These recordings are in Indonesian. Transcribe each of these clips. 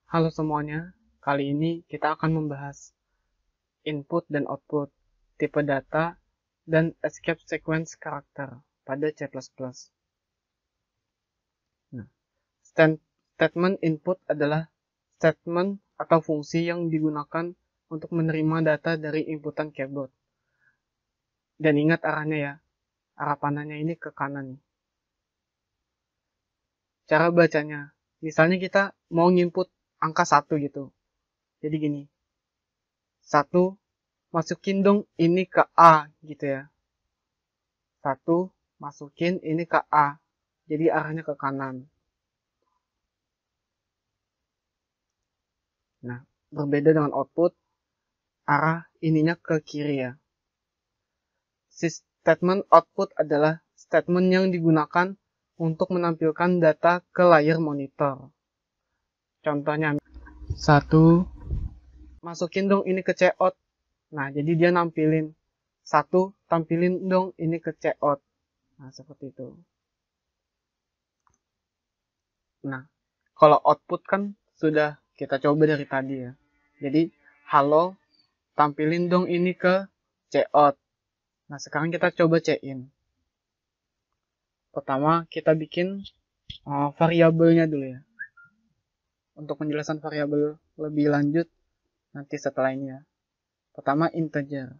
Halo semuanya, kali ini kita akan membahas input dan output, tipe data, dan escape sequence karakter pada C++. Nah, statement input adalah statement atau fungsi yang digunakan untuk menerima data dari inputan keyboard. Dan ingat arahnya ya, arah panahnya ini ke kanan nih. Cara bacanya, misalnya kita mau nginput angka 1 gitu. Jadi gini, 1, masukin dong ini ke A gitu ya. 1, masukin ini ke A. Jadi arahnya ke kanan. Nah, berbeda dengan output, arah ininya ke kiri ya. Statement output adalah statement yang digunakan untuk menampilkan data ke layar monitor. Contohnya, 1, masukin dong ini ke cout. Nah, jadi dia nampilin 1, tampilin dong ini ke cout. Nah, seperti itu. Nah, kalau output kan sudah kita coba dari tadi ya. Jadi, halo, tampilin dong ini ke cout. Nah, sekarang kita coba in. Pertama, kita bikin variabelnya dulu ya. Untuk penjelasan variabel lebih lanjut, nanti setelah ini ya. Pertama, integer.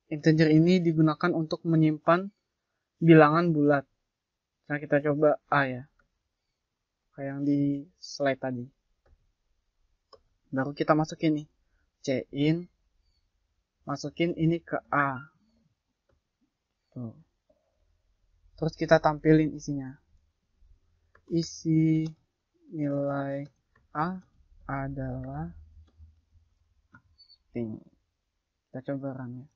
Integer ini digunakan untuk menyimpan bilangan bulat. Nah, kita coba A ya. Kayak yang di slide tadi. Baru kita masukin nih. In. Masukin ini ke A. Tuh. Terus kita tampilin isinya. Isi nilai A adalah string. Kita coba run ya.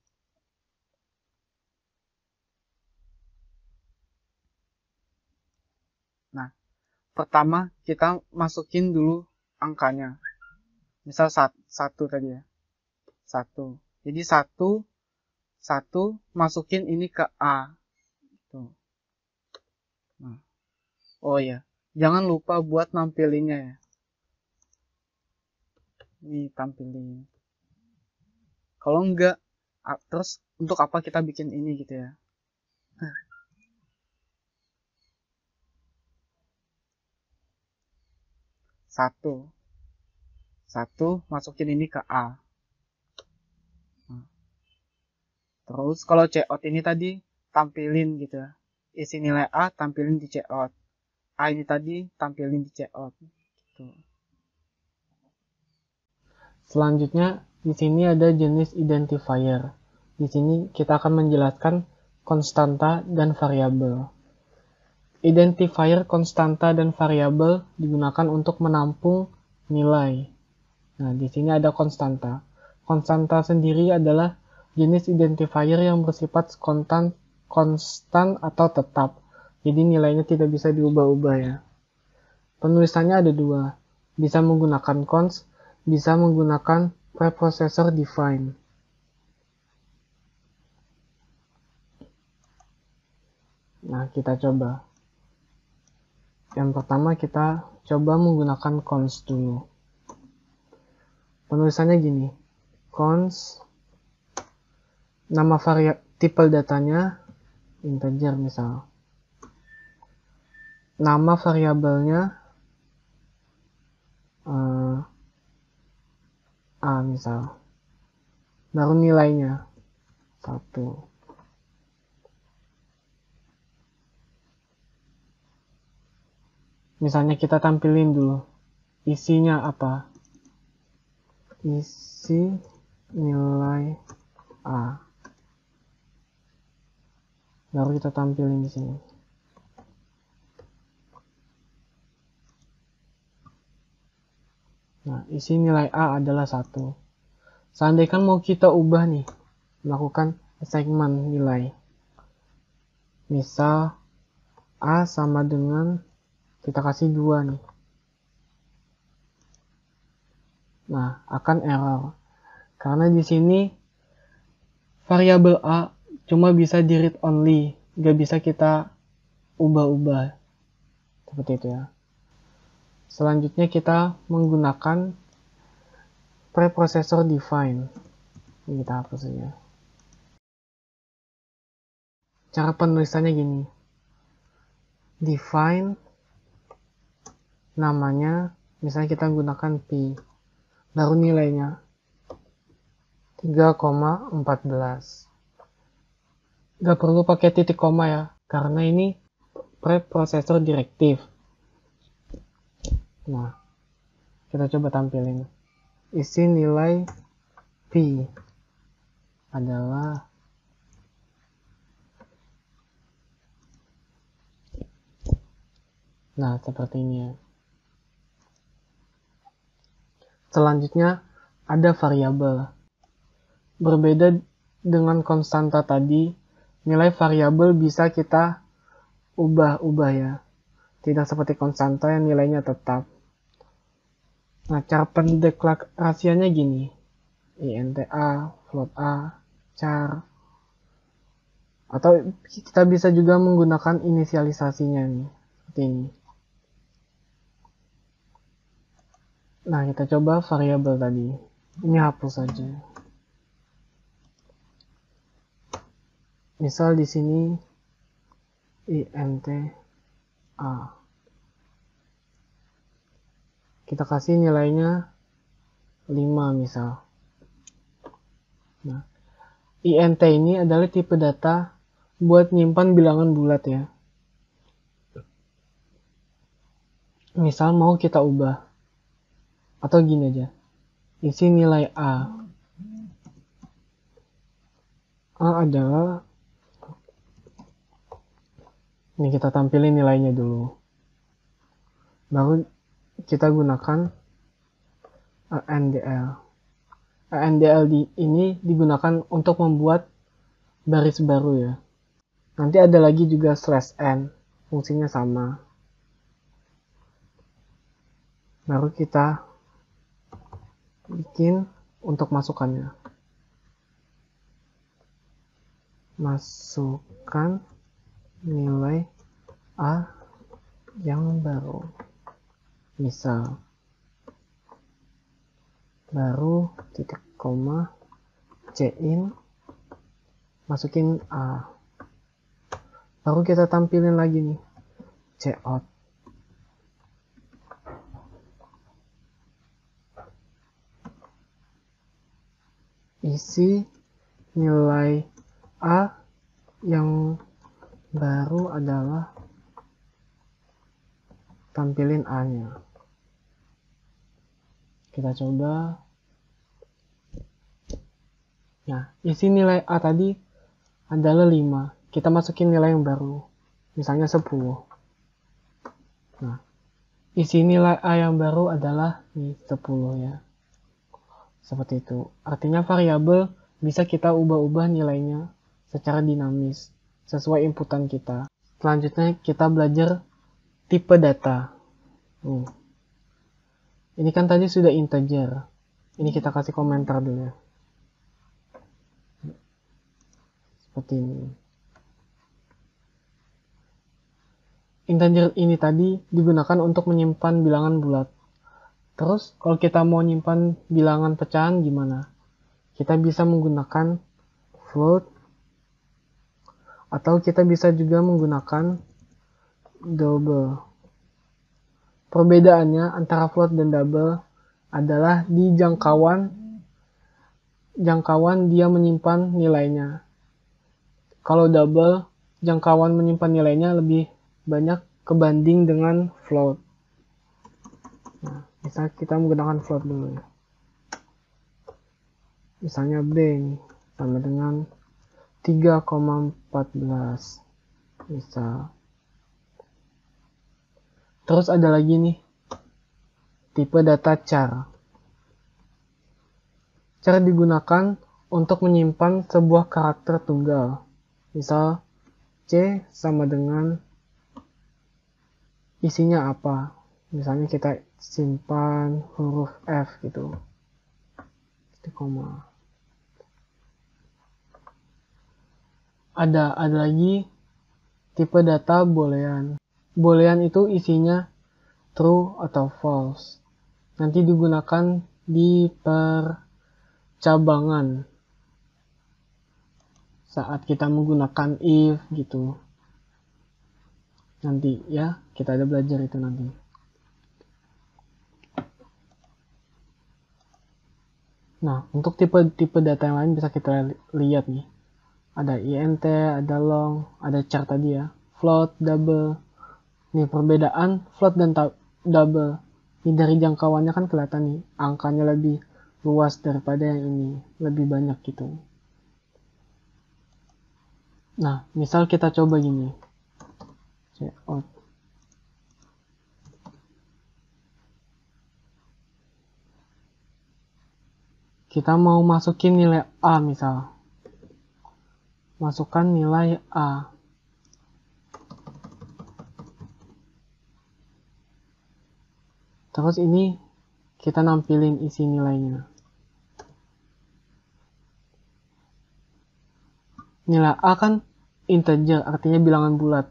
Nah, pertama kita masukin dulu angkanya. Misal 1 tadi ya. 1. Jadi 1 masukin ini ke A. Tuh. Nah. Oh ya, jangan lupa buat nampilinnya ya. Ini tampilin. Kalau enggak, terus untuk apa kita bikin ini gitu ya. Satu masukin ini ke A. Nah. Terus kalau cout ini tadi tampilin gitu ya. Isi nilai A tampilin di cout. A ini tadi tampilin di cout. Gitu. Selanjutnya di sini ada jenis identifier. Di sini kita akan menjelaskan konstanta dan variabel. Identifier konstanta dan variabel digunakan untuk menampung nilai. Nah, di sini ada konstanta. Konstanta sendiri adalah jenis identifier yang bersifat konstan atau tetap. Jadi nilainya tidak bisa diubah-ubah ya. Penulisannya ada dua. Bisa menggunakan const, bisa menggunakan preprocessor define. Nah, kita coba. Yang pertama kita coba menggunakan const dulu. Penulisannya gini. Const nama tipe datanya integer misal. Nama variabelnya A misal. Baru nilainya 1. Misalnya kita tampilin dulu isinya apa. Isi nilai A. Baru kita tampilin di sini. Nah, isi nilai A adalah 1. Seandainya mau kita ubah nih, melakukan assignment nilai. Misal A sama dengan kita kasih 2 nih. Nah, akan error. Karena di sini variabel A cuma bisa di read only, nggak bisa kita ubah-ubah. Seperti itu ya. Selanjutnya kita menggunakan preprocessor define. Ini kita hapus saja. Cara penulisannya gini. Define namanya, misalnya kita gunakan pi, baru nilainya 3,14. Gak perlu pakai titik koma ya, karena ini preprocessor direktif. Nah, kita coba tampilin. Isi nilai pi adalah seperti ini ya. Selanjutnya ada variabel. Berbeda dengan konstanta tadi, nilai variabel bisa kita ubah-ubah ya. Tidak seperti konstanta yang nilainya tetap. Nah, cara pendeklarasiannya gini. int a, float a, char. Atau kita bisa juga menggunakan inisialisasinya nih, seperti ini. Nah, kita coba variabel tadi. Ini hapus saja. Misal di sini int a. Kita kasih nilainya 5 misal. Nah, int ini adalah tipe data buat nyimpan bilangan bulat ya. Misal mau kita ubah. Atau gini aja. Isi nilai A. A adalah, ini kita tampilin nilainya dulu. Baru kita gunakan ANDL. ANDL ini digunakan untuk membuat baris baru ya. Nanti ada lagi juga /n. Fungsinya sama. Baru kita bikin untuk masukannya. Masukkan nilai A yang baru. Misal baru titik koma cin, masukin A. Baru kita tampilin lagi nih cout. Isi nilai A yang baru adalah, tampilin A-nya. Kita coba. Nah, isi nilai A tadi adalah 5. Kita masukin nilai yang baru. Misalnya 10. Nah, isi nilai A yang baru adalah 10 ya. Seperti itu. Artinya variabel bisa kita ubah-ubah nilainya secara dinamis sesuai inputan kita. Selanjutnya kita belajar tipe data. Ini kan tadi sudah integer. Ini kita kasih komentar dulu ya. Seperti ini. Integer ini tadi digunakan untuk menyimpan bilangan bulat. Terus kalau kita mau nyimpan bilangan pecahan gimana? Kita bisa menggunakan float, atau kita bisa juga menggunakan double. Perbedaannya antara float dan double adalah di jangkauan dia menyimpan nilainya. Kalau double, jangkauan menyimpan nilainya lebih banyak kebanding dengan float. Nah, misal kita menggunakan float dulu ya. Misalnya B nih, sama dengan 3,14 misal. Terus ada lagi nih, tipe data char. Char digunakan untuk menyimpan sebuah karakter tunggal. Misal C sama dengan isinya apa. Misalnya kita simpan huruf F gitu. Koma. Ada lagi tipe data boolean. Boolean itu isinya true atau false. Nanti digunakan di percabangan saat kita menggunakan if gitu. Nanti ya, kita ada belajar itu nanti. Nah, untuk tipe-tipe data yang lain bisa kita lihat nih. Ada int, ada long, ada char tadi ya. Float, double. Nih perbedaan float dan double. Ini dari jangkauannya kan kelihatan nih, angkanya lebih luas daripada yang ini, lebih banyak gitu. Nah, misal kita coba gini. Cout. Kita mau masukin nilai A misal. Masukkan nilai A. Terus ini kita nampilin isi nilainya. Nilai A kan integer, artinya bilangan bulat.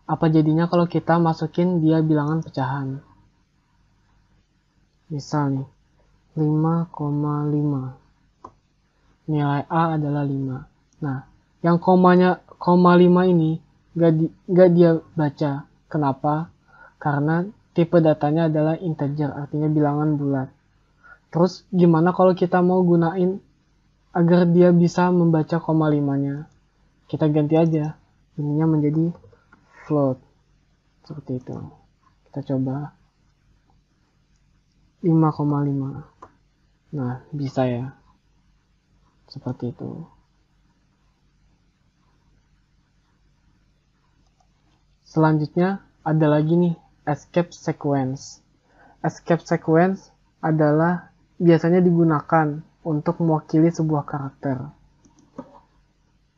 Apa jadinya kalau kita masukin dia bilangan pecahan? Misal nih, 5,5. Nilai A adalah 5. Nah, yang koma 5 ini gak dia baca. Kenapa? Karena tipe datanya adalah integer, artinya bilangan bulat. Terus gimana kalau kita mau gunain agar dia bisa membaca koma 5-nya? Kita ganti aja. Ininya menjadi float. Seperti itu. Kita coba 5,5. Nah, bisa ya. Seperti itu. Selanjutnya ada lagi nih escape sequence. Escape sequence adalah biasanya digunakan untuk mewakili sebuah karakter.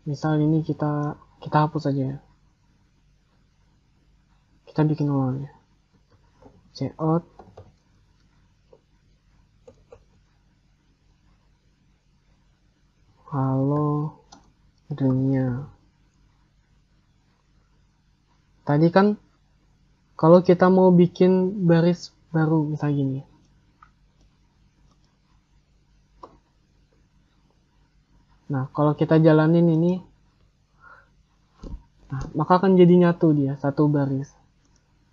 Misal ini kita hapus aja ya. Kita bikin ulang ya. Cout. Halo dunia. Tadi kan kalau kita mau bikin baris baru misal gini. Nah, kalau kita jalanin ini, nah, maka akan jadi nyatu dia, satu baris.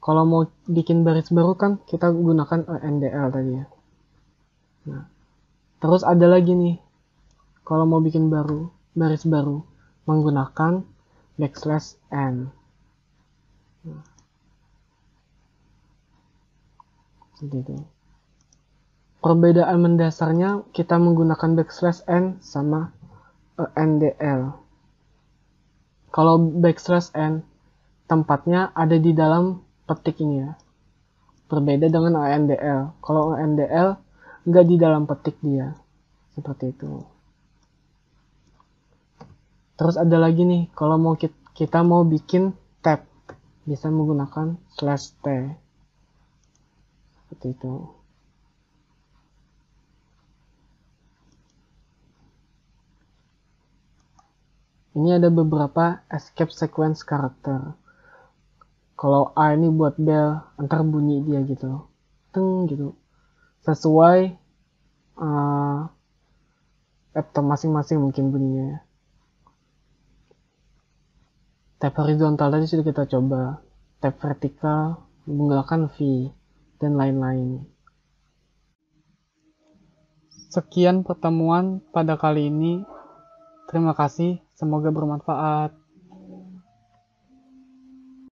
Kalau mau bikin baris baru kan kita gunakan NDL tadi ya. Nah, terus ada lagi nih, kalau mau bikin baris baru, menggunakan \n. Nah, seperti itu. Perbedaan mendasarnya kita menggunakan \n sama NDL. Kalau \n tempatnya ada di dalam petik ini ya. Berbeda dengan NDL. Kalau NDL nggak di dalam petik dia. Seperti itu. Terus ada lagi nih, kalau mau kita mau bikin tab, bisa menggunakan /t. Seperti itu. Ini ada beberapa escape sequence karakter. Kalau A ini buat bell, ntar bunyi dia gitu. Teng gitu. Sesuai laptop masing-masing mungkin bunyinya ya. Tab horizontal tadi sudah kita coba. Tab vertikal menggunakan V dan lain-lain. Sekian pertemuan pada kali ini. Terima kasih, semoga bermanfaat.